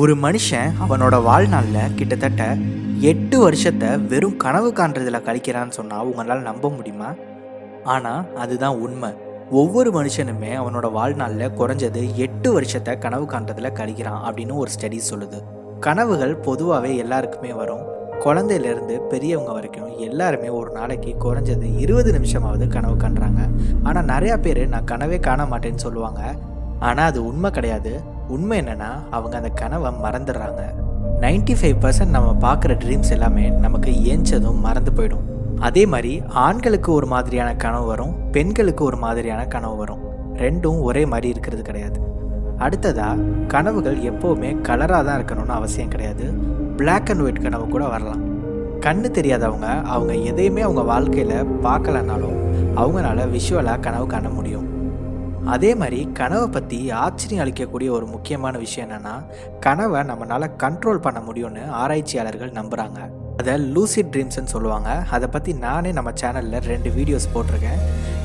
ஒரு மனுஷன் அவனோட வாழ்நாளில் கிட்டத்தட்ட 8 வருஷத்தை வெறும் கனவு காண்றதுல கழிக்கிறான்னு சொன்னால் உங்களால் நம்ப முடியுமா? ஆனால் அதுதான் உண்மை. ஒவ்வொரு மனுஷனுமே அவனோட வாழ்நாளில் குறைஞ்சது 8 வருஷத்தை கனவு காண்றதுல கழிக்கிறான் அப்படின்னு ஒரு ஸ்டடி சொல்லுது. கனவுகள் பொதுவாகவே எல்லாருக்குமே வரும். குழந்தையிலேருந்து பெரியவங்க வரைக்கும் எல்லாருமே ஒரு நாளைக்கு குறைஞ்சது 20 நிமிஷமாவது கனவு காண்றாங்க. ஆனால் நிறையா பேர் நான் கனவே காண மாட்டேன்னு சொல்லுவாங்க. ஆனால் அது உண்மை கிடையாது. உண்மை என்னென்னா அவங்க அந்த கனவை மறந்துடுறாங்க. 95% நம்ம பார்க்குற ட்ரீம்ஸ் எல்லாமே நமக்கு ஏஞ்சதும் மறந்து போயிடும். அதே மாதிரி ஆண்களுக்கு ஒரு மாதிரியான கனவு வரும், பெண்களுக்கு ஒரு மாதிரியான கனவு வரும். ரெண்டும் ஒரே மாதிரி இருக்கிறது கிடையாது. அடுத்ததாக கனவுகள் எப்போவுமே கலராக தான் இருக்கணும்னு அவசியம் கிடையாது. பிளாக் அண்ட் ஒயிட் கனவு கூட வரலாம். கண்ணு தெரியாதவங்க அவங்க எதையுமே அவங்க வாழ்க்கையில் பார்க்கலனாலும் அவங்களால விஷுவலாக கனவு காண முடியும். அதே மாதிரி கனவை பற்றி ஆச்சரியம் அளிக்கக்கூடிய ஒரு முக்கியமான விஷயம் என்னென்னா, கனவை நம்மளால் கண்ட்ரோல் பண்ண முடியும்னு ஆராய்ச்சியாளர்கள் நம்புகிறாங்க. அதை லூசிட் ட்ரீம்ஸ்ன்னு சொல்லுவாங்க. அதை பற்றி நானே நம்ம சேனலில் 2 வீடியோஸ் போட்டிருக்கேன்.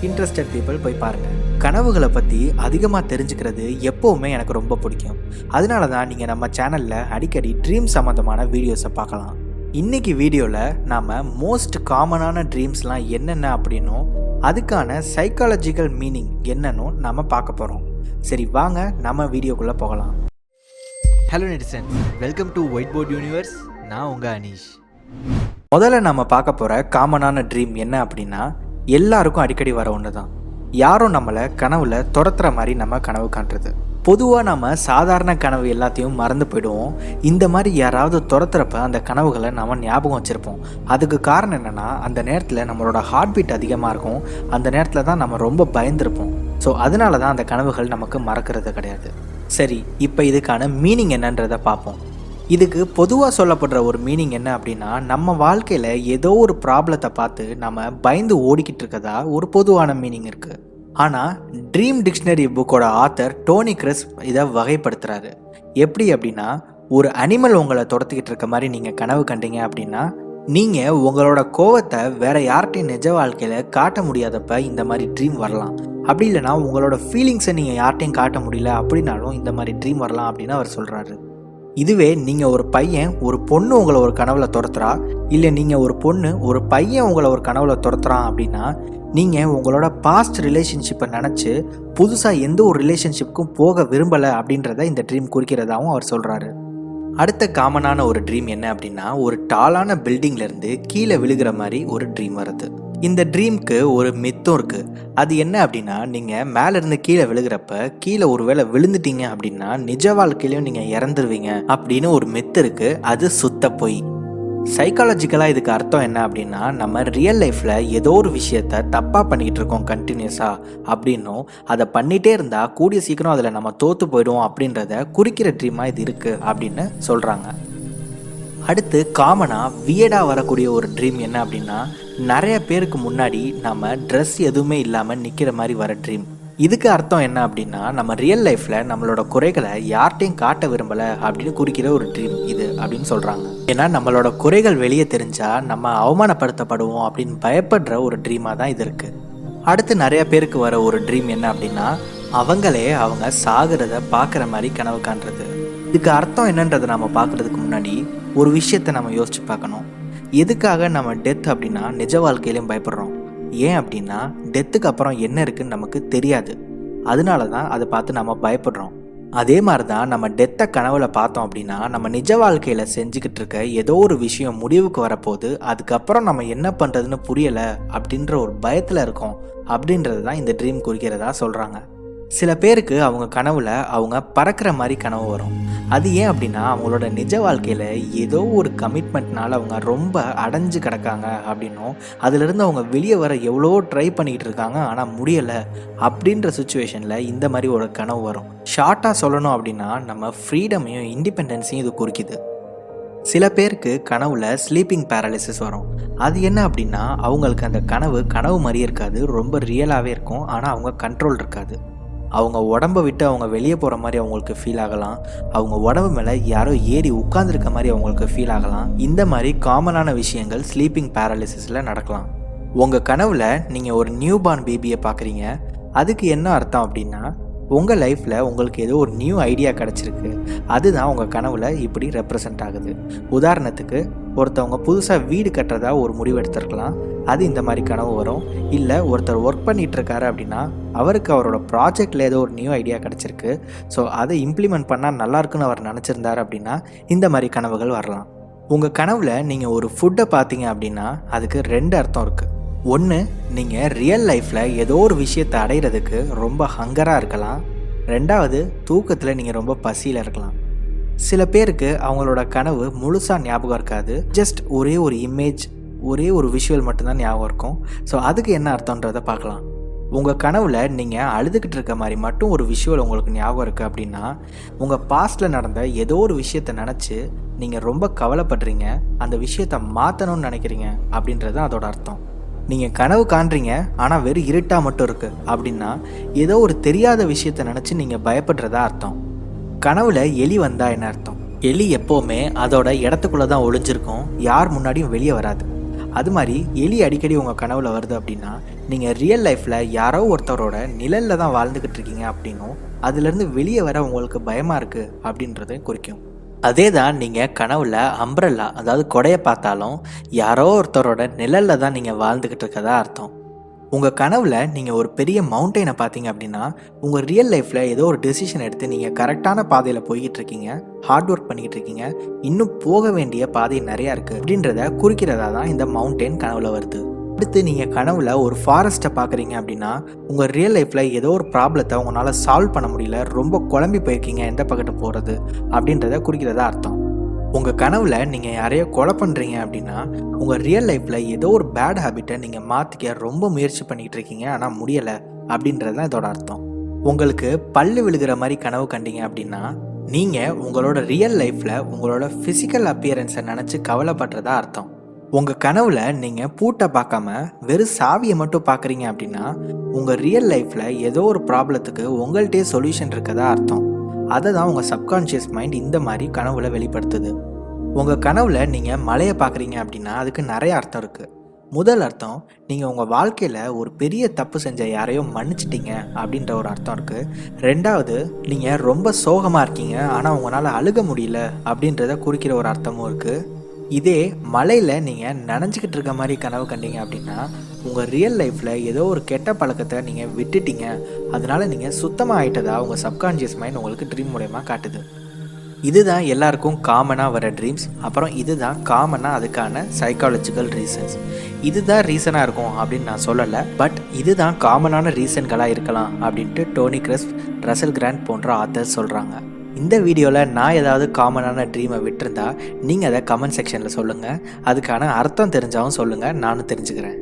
இன்ட்ரெஸ்டட் பீப்புள் போய் பாருங்கள். கனவுகளை பற்றி அதிகமாக தெரிஞ்சுக்கிறது எப்போவுமே எனக்கு ரொம்ப பிடிக்கும். அதனால தான் நீங்கள் நம்ம சேனலில் அடிக்கடி ட்ரீம் சம்மந்தமான வீடியோஸை பார்க்கலாம். இன்றைக்கி வீடியோவில் நாம் மோஸ்ட் காமனான ட்ரீம்ஸ்லாம் என்னென்ன அப்படின்னும் அதுக்கான சைக்காலஜிக்கல் மீனிங் என்னன்னு நம்ம பார்க்க போகிறோம். சரி வாங்க நம்ம வீடியோக்குள்ளே போகலாம். Hello netizen, welcome to whiteboard universe. நான் உங்கள் அனீஷ். முதல்ல நம்ம பார்க்க போகிற காமனான ட்ரீம் என்ன அப்படின்னா, எல்லாருக்கும் அடிக்கடி வர ஒன்று தான். யாரும் நம்மளை கனவுல துரத்துற மாதிரி நம்ம கனவு காண்றது. பொதுவாக நம்ம சாதாரண கனவு எல்லாத்தையும் மறந்து போயிடுவோம். இந்த மாதிரி யாராவது துரத்துறப்ப அந்த கனவுகளை நம்ம ஞாபகம் வச்சுருப்போம். அதுக்கு காரணம் என்னென்னா, அந்த நேரத்தில் நம்மளோட ஹார்ட் பீட் அதிகமாக இருக்கும். அந்த நேரத்தில் தான் நம்ம ரொம்ப பயந்துருப்போம். ஸோ அதனால தான் அந்த கனவுகள் நமக்கு மறக்கிறது கிடையாது. சரி, இப்போ இதுக்கான மீனிங் என்னன்றதை பார்ப்போம். இதுக்கு பொதுவாக சொல்லப்படுற ஒரு மீனிங் என்ன அப்படின்னா, நம்ம வாழ்க்கையில் ஏதோ ஒரு ப்ராப்ளத்தை பார்த்து நம்ம பயந்து ஓடிக்கிட்டு இருக்கதா ஒரு பொதுவான மீனிங் இருக்குது. ஆனால் ட்ரீம் டிக்ஷனரி புக்கோட ஆத்தர் டோனி கிறிஸ் இதை வகைப்படுத்துகிறாரு. எப்படி அப்படின்னா, ஒரு அனிமல் உங்களை துரத்திக்கிட்டு இருக்க மாதிரி நீங்கள் கனவு கண்டீங்க அப்படின்னா, நீங்கள் உங்களோட கோவத்தை வேற யார்கிட்டையும் நிஜ வாழ்க்கையில் காட்ட முடியாதப்ப இந்த மாதிரி ட்ரீம் வரலாம். அப்படி இல்லைனா உங்களோட ஃபீலிங்ஸை நீங்கள் யார்கிட்டையும் காட்ட முடியல அப்படின்னாலும் இந்த மாதிரி ட்ரீம் வரலாம் அப்படின்னு அவர் சொல்கிறாரு. இதுவே நீங்கள் ஒரு பையன் ஒரு பொண்ணு உங்களை ஒரு கனவுல துரத்துறா, இல்லை நீங்கள் ஒரு பொண்ணு ஒரு பையன் உங்களை ஒரு கனவுல துரத்துறான் அப்படின்னா, நீங்கள் உங்களோட பாஸ்ட் ரிலேஷன்ஷிப்பை நினச்சி புதுசாக எந்த ஒரு ரிலேஷன்ஷிப்புக்கும் போக விரும்பலை அப்படின்றத இந்த ட்ரீம் குறிக்கிறதாகவும் அவர் சொல்கிறாரு. அடுத்த காமனான ஒரு ட்ரீம் என்ன அப்படின்னா, ஒரு டாலான பில்டிங்லேருந்து கீழே விழுகிற மாதிரி ஒரு ட்ரீம் வருது. இந்த ட்ரீம்க்கு ஒரு மித்தும் இருக்குது. அது என்ன அப்படின்னா, நீங்கள் மேலேருந்து கீழே விழுகிறப்ப கீழே ஒரு வேளை விழுந்துட்டீங்க அப்படின்னா நிஜ வாழ்க்கையிலையும் நீங்கள் இறந்துருவீங்க அப்படின்னு ஒரு மித்து இருக்குது. அது சுத்த பொய். சைக்காலஜிக்கலாக இதுக்கு அர்த்தம் என்ன அப்படின்னா, நம்ம ரியல் லைஃப்பில் ஏதோ ஒரு விஷயத்த தப்பாக பண்ணிக்கிட்டு இருக்கோம் கண்டினியூஸாக அப்படின்னும், அதை பண்ணிகிட்டே இருந்தால் கூடிய சீக்கிரம் அதில் நம்ம தோற்று போயிடுவோம் அப்படின்றத குறிக்கிற ட்ரீமாக இது இருக்குது அப்படின்னு சொல்கிறாங்க. அடுத்து காமனாக வியர்டாக வரக்கூடிய ஒரு ட்ரீம் என்ன அப்படின்னா, நிறைய பேருக்கு முன்னாடி நம்ம ட்ரெஸ் எதுவுமே இல்லாமல் நிற்கிற மாதிரி வர ட்ரீம். இதுக்கு அர்த்தம் என்ன அப்படின்னா, நம்ம ரியல் லைஃப்பில் நம்மளோட குறைகளை யார்கிட்டையும் காட்ட விரும்பலை அப்படின்னு குறிக்கிற ஒரு ட்ரீம் இது அப்படின்னு சொல்கிறாங்க. ஏன்னா நம்மளோட குறைகள் வெளியே தெரிஞ்சால் நம்ம அவமானப்படுத்தப்படுவோம் அப்படின்னு பயப்படுற ஒரு ட்ரீமாக தான் இது இருக்குது. அடுத்து நிறைய பேருக்கு வர ஒரு ட்ரீம் என்ன அப்படின்னா, அவங்களே அவங்க சாகிறத பார்க்குற மாதிரி கனவு காண்றது. இதுக்கு அர்த்தம் என்னன்றதை நம்ம பார்க்குறதுக்கு முன்னாடி ஒரு விஷயத்தை நம்ம யோசிச்சு பார்க்கணும். எதுக்காக நம்ம டெத் அப்படின்னா நிஜ வாழ்க்கையிலையும் பயப்படுறோம்? ஏன் அப்படின்னா, டெத்துக்கு அப்புறம் என்ன இருக்குன்னு நமக்கு தெரியாது. அதனால தான் அதை பார்த்து நம்ம பயப்படுறோம். அதே மாதிரி தான் நம்ம டெத்தை கனவுல பார்த்தோம் அப்படின்னா, நம்ம நிஜ வாழ்க்கையில் செஞ்சுக்கிட்டு இருக்க ஏதோ ஒரு விஷயம் முடிவுக்கு வரப்போது, அதுக்கப்புறம் நம்ம என்ன பண்ணுறதுன்னு புரியலை அப்படின்ற ஒரு பயத்தில் இருக்கோம் அப்படின்றது தான் இந்த ட்ரீம் குறிக்கிறதா சொல்கிறாங்க. சில பேருக்கு அவங்க கனவுல அவங்க பறக்கிற மாதிரி கனவு வரும். அது ஏன் அப்படின்னா, அவங்களோட நிஜ வாழ்க்கையில் ஏதோ ஒரு கமிட்மெண்ட்னால அவங்க ரொம்ப அடைஞ்சு கிடக்காங்க அப்படின்னும், அதிலிருந்து அவங்க வெளியே வர எவ்வளோ ட்ரை பண்ணிக்கிட்டு இருக்காங்க ஆனால் முடியலை அப்படின்ற சுச்சுவேஷனில் இந்த மாதிரி ஒரு கனவு வரும். ஷார்ட்டாக சொல்லணும் அப்படின்னா, நம்ம ஃப்ரீடமையும் இண்டிபெண்டன்ஸையும் இது குறிக்குது. சில பேருக்கு கனவுல ஸ்லீப்பிங் பேரலிசிஸ் வரும். அது என்ன அப்படின்னா, அவங்களுக்கு அந்த கனவு மாதிரியே இருக்காது, ரொம்ப ரியலாகவே இருக்கும். ஆனால் அவங்க கண்ட்ரோல் இருக்காது. அவங்க உடம்பை விட்டு அவங்க வெளியே போகிற மாதிரி அவங்களுக்கு ஃபீல் ஆகலாம். அவங்க உடம்பு மேலே யாரோ ஏறி உட்கார்ந்துருக்க மாதிரி அவங்களுக்கு ஃபீல் ஆகலாம். இந்த மாதிரி காமனான விஷயங்கள் ஸ்லீப்பிங் பேரலிசிஸில் நடக்கலாம். உங்கள் கனவில் நீங்கள் ஒரு நியூ பார்ன் பேபியை பார்க்குறீங்க. அதுக்கு என்ன அர்த்தம் அப்படின்னா, உங்கள் லைஃப்பில் உங்களுக்கு ஏதோ ஒரு நியூ ஐடியா கிடச்சிருக்கு, அதுதான் உங்கள் கனவில் இப்படி ரெப்ரசன்ட் ஆகுது. உதாரணத்துக்கு ஒருத்தவங்க புதுசாக வீடு கட்டுறதா ஒரு முடிவு எடுத்துருக்கலாம், அது இந்த மாதிரி கனவு வரும். இல்லை ஒருத்தர் ஒர்க் பண்ணிகிட்ருக்காரு அப்படின்னா அவருக்கு அவரோட ப்ராஜெக்டில் ஏதோ ஒரு நியூ ஐடியா கிடச்சிருக்கு, ஸோ அதை இம்ப்ளிமெண்ட் பண்ணால் நல்லாயிருக்குன்னு அவர் நினச்சிருந்தார் அப்படின்னா இந்த மாதிரி கனவுகள் வரலாம். உங்கள் கனவில் நீங்கள் ஒரு ஃபுட்டை பார்த்தீங்க அப்படின்னா அதுக்கு 2 அர்த்தம் இருக்குது. ஒன்று, நீங்கள் ரியல் லைஃப்பில் ஏதோ ஒரு விஷயத்தை அடைகிறதுக்கு ரொம்ப ஹங்கராக இருக்கலாம். 2வது, தூக்கத்தில் நீங்கள் ரொம்ப பசியில் இருக்கலாம். சில பேருக்கு அவங்களோட கனவு முழுசாக ஞாபகம் இருக்காது, ஜஸ்ட் ஒரே ஒரு இமேஜ், ஒரே ஒரு விஷுவல் மட்டும்தான் ஞாபகம் இருக்கும். ஸோ அதுக்கு என்ன அர்த்தன்றதை பார்க்கலாம். உங்கள் கனவில் நீங்கள் அழுதுகிட்டு இருக்க மாதிரி மட்டும் ஒரு விஷுவல் உங்களுக்கு ஞாபகம் இருக்குது அப்படின்னா உங்கள் பாஸ்ட்டில் நடந்த ஏதோ ஒரு விஷயத்தை நினச்சி நீங்கள் ரொம்ப கவலைப்படுறீங்க, அந்த விஷயத்தை மாற்றணும்னு நினைக்கிறீங்க அப்படின்றது அதோட அர்த்தம். நீங்கள் கனவு காண்றீங்க ஆனால் வெறும் இருட்டாக மட்டும் இருக்குது அப்படின்னா ஏதோ ஒரு தெரியாத விஷயத்தை நினச்சி நீங்கள் பயப்படுறதா அர்த்தம். கனவில் எலி வந்தால் என்ன அர்த்தம்? எலி எப்போவுமே அதோட இடத்துக்குள்ளே தான் ஒளிஞ்சிருக்கும், யார் முன்னாடியும் வெளியே வராது. அது மாதிரி எலி அடிக்கடி உங்கள் கனவில் வருது அப்படின்னா நீங்கள் ரியல் லைஃப்பில் யாரோ ஒருத்தரோட நிழலில் தான் வாழ்ந்துக்கிட்டு இருக்கீங்க அப்படின்னும் அதுலேருந்து வெளியே வர உங்களுக்கு பயமாக இருக்குது அப்படின்றத குறிக்கும். அதே தான் நீங்கள் கனவில் அம்ப்ரெல்லா, அதாவது கொடையை பார்த்தாலும் யாரோ ஒருத்தரோட நிழலில் தான் நீங்கள் வாழ்ந்துக்கிட்டு இருக்கதா அர்த்தம். உங்கள் கனவில் நீங்கள் ஒரு பெரிய மவுண்டெயினை பார்த்தீங்க அப்படின்னா உங்கள் ரியல் லைஃப்பில் ஏதோ ஒரு டெசிஷன் எடுத்து நீங்கள் கரெக்டான பாதையில் போய்கிட்டு இருக்கீங்க, ஹார்ட் ஒர்க் பண்ணிக்கிட்டு இருக்கீங்க, இன்னும் போக வேண்டிய பாதை நிறையா இருக்குது அப்படின்றத குறிக்கிறதா தான் இந்த மவுண்டெயின் கனவில் வருது. அடுத்து நீங்கள் கனவில் ஒரு ஃபாரஸ்ட்டை பார்க்குறீங்க அப்படின்னா உங்கள் ரியல் லைஃப்பில் ஏதோ ஒரு ப்ராப்ளத்தை உங்களால் சால்வ் பண்ண முடியல, ரொம்ப குழம்பி போயிருக்கீங்க, எந்த பக்கத்து போகிறது அப்படின்றத குறிக்கிறதா அர்த்தம். உங்கள் கனவில் நீங்கள் யாரையோ கொலை பண்ணுறீங்க அப்படின்னா உங்கள் ரியல் லைஃப்பில் ஏதோ ஒரு பேட் ஹேபிட்டை நீங்கள் மாற்றிக்க ரொம்ப முயற்சி பண்ணிக்கிட்டு இருக்கீங்க ஆனால் முடியலை அப்படின்றது தான் இதோட அர்த்தம். உங்களுக்கு பல்லு விழுகிற மாதிரி கனவு கண்டீங்க அப்படின்னா நீங்கள் உங்களோட ரியல் லைஃப்பில் உங்களோட ஃபிசிக்கல் அப்பியரன்ஸை நினச்சி கவலைப்படுறதா அர்த்தம். உங்கள் கனவில் நீங்கள் பூட்டை பார்க்காம வெறும் சாவியை மட்டும் பார்க்குறீங்க அப்படின்னா உங்கள் ரியல் லைஃப்பில் ஏதோ ஒரு ப்ராப்ளத்துக்கு உங்கள்கிட்டே சொல்யூஷன் இருக்கதா அர்த்தம். அதை தான் உங்கள் சப்கான்ஷியஸ் மைண்ட் இந்த மாதிரி கனவுல வெளிப்படுத்துது. உங்கள் கனவில் நீங்கள் மலையை பார்க்குறீங்க அப்படின்னா அதுக்கு நிறைய அர்த்தம் இருக்குது. முதல் அர்த்தம், நீங்கள் உங்கள் வாழ்க்கையில் ஒரு பெரிய தப்பு செஞ்ச யாரையோ மன்னிச்சிட்டீங்க அப்படின்ற ஒரு அர்த்தம் இருக்குது. 2வது, நீங்கள் ரொம்ப சோகமாக இருக்கீங்க ஆனால் உங்களால் அழுக முடியல அப்படின்றத குறிக்கிற ஒரு அர்த்தமும் இருக்குது. இதே மலையில் நீங்கள் நனைஞ்சிக்கிட்டு இருக்க மாதிரி கனவு கண்டீங்க அப்படின்னா உங்கள் ரியல் லைஃப்பில் ஏதோ ஒரு கெட்ட பழக்கத்தை நீங்கள் விட்டுட்டீங்க, அதனால நீங்கள் சுத்தமாக ஆகிட்டதா உங்கள் சப்கான்ஷியஸ் மைண்ட் உங்களுக்கு ட்ரீம் மூலயமா காட்டுது. இதுதான் எல்லாருக்கும் காமனாக வர ட்ரீம்ஸ். அப்புறம் இதுதான் காமனாக அதுக்கான சைக்காலஜிக்கல் ரீசன்ஸ். இதுதான் ரீசனாக இருக்கும் அப்படின்னு நான் சொல்லலை, பட் இதுதான் காமனான ரீசன்களாக இருக்கலாம் அப்படின்ட்டு டோனி கிரெஸ்ப், ரசல் கிராண்ட் போன்ற ஆத்தர்ஸ் சொல்கிறாங்க. இந்த வீடியோவில் நான் ஏதாவது காமனான ட்ரீமை விட்டுருந்தா நீங்கள் அதை கமெண்ட் செக்ஷனில் சொல்லுங்கள், அதுக்கான அர்த்தம் தெரிஞ்சாலும் சொல்லுங்கள், நானும் தெரிஞ்சுக்கிறேன்.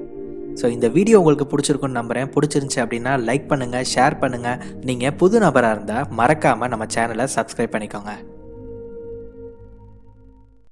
ஸோ இந்த வீடியோ உங்களுக்கு பிடிச்சிருக்குன்னு நம்புகிறேன். பிடிச்சிருந்துச்சி அப்படின்னா லைக் பண்ணுங்கள், ஷேர் பண்ணுங்கள். நீங்கள் புது நபராக இருந்தால் மறக்காமல் நம்ம சேனலை சப்ஸ்கிரைப் பண்ணிக்கோங்க.